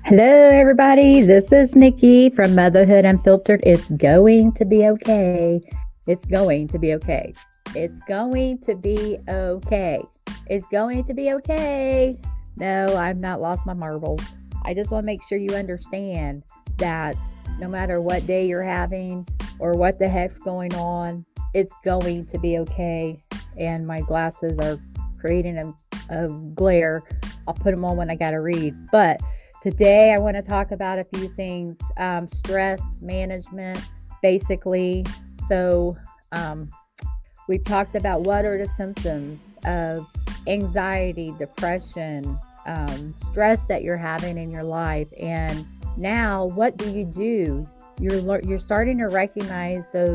Hello, everybody. This is Nikki from Motherhood Unfiltered. It's going to be okay. It's going to be okay. It's going to be okay. It's going to be okay. No, I've not lost my marbles. I just want to make sure you understand that no matter what day you're having or what the heck's going on, it's going to be okay. And my glasses are creating a glare. I'll put them on when I got to read. But today, I want to talk about a few things, stress management, basically. So, um, we've talked about what are the symptoms of anxiety, depression, stress that you're having in your life, and now what do you do? You're starting to recognize those